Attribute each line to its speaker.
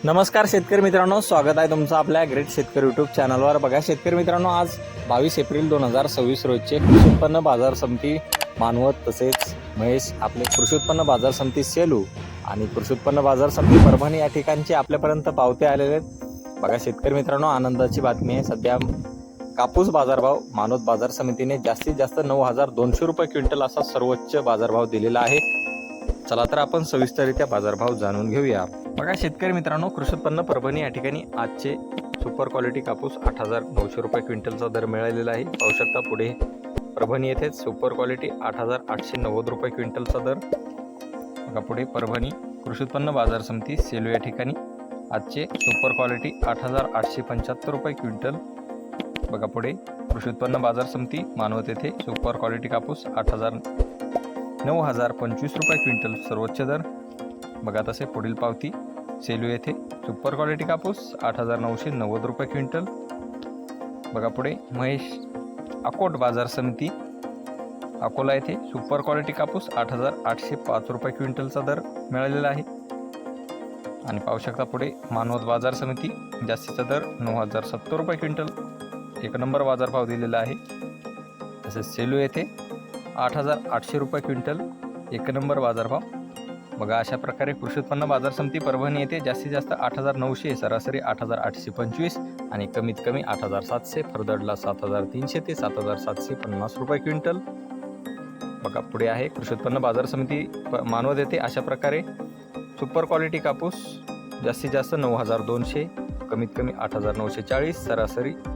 Speaker 1: नमस्कार शेतकरी मित्रांनो, स्वागत आहे तुमचं आपल्या ग्रेट शेतकरी यूट्यूब चॅनलवर। बघा शेतकरी मित्रांनो, आज 22 एप्रिल 2026 रोजचे कृषी उत्पन्न बाजार समिती मानवत तसेच महेश आपले कृषी उत्पन्न बाजार समिती सेलू आणि कृषी उत्पन्न बाजार समिती परभणी या ठिकाणचे आपल्यापर्यंत पावते आलेले आहेत। बघा शेतकरी मित्रांनो, आनंदाची बातमी आहे। सध्या कापूस बाजारभाव मानवत बाजार समितीने जास्तीत जास्त 9,200 रुपये क्विंटल असा सर्वोच्च बाजारभाव दिलेला आहे। चला तर आपण सविस्तररित्या बाजारभाव जाणून घेऊया। बघा शेतकरी मित्रांनो, कृषी उत्पन्न परभणी या ठिकाणी आजचे सुपर क्वालिटी कापूस 8,900 रुपये क्विंटलचा दर मिळालेला आहे। पाहू शकता पुढे परभणी येथे सुपर क्वालिटी 8,890 रुपये क्विंटलचा दर। बघा पुढे परभणी कृषी उत्पन्न बाजार समिती सेलू या ठिकाणी आजचे सुपर क्वालिटी 8,875 रुपये क्विंटल। बघा पुढे कृषी उत्पन्न बाजार समिती मानवत येथे सुपर क्वालिटी कापूस 9,025 रुपये क्विंटल सर्वोच्च दर। बघा तसे पुढील पावती सेलू येथे सुपर क्वालिटी कापूस 8,990 रुपये क्विंटल। बघा पुढे महेश अकोट बाजार समिती अकोला येथे सुपर क्वालिटी कापूस 8,805 रुपये क्विंटलचा दर मिळालेला आहे। आणि पाहू शकता पुढे मानवत बाजार समिती जास्तीचा दर 9,070 रुपये क्विंटल एक नंबर बाजारभाव दिलेला आहे। तसेच सेलू येथे 8,800 रुपये क्विंटल एक नंबर बाजारभाव। बघा अशा प्रकारे कृषी उत्पन्न बाजार समिती परभणी येथे जास्तीत जास्त 8,900, सरासरी 8,825 आणि कमीत कमी 8,700, फरदडला 7,300 ते 7,750 रुपये क्विंटल। बघा पुढे आहे कृषी उत्पन्न बाजार समिती मानवत येथे अशा प्रकारे सुपर क्वालिटी कापूस जास्तीत जास्त 9,200, कमीत कमी 8,940, सरासरी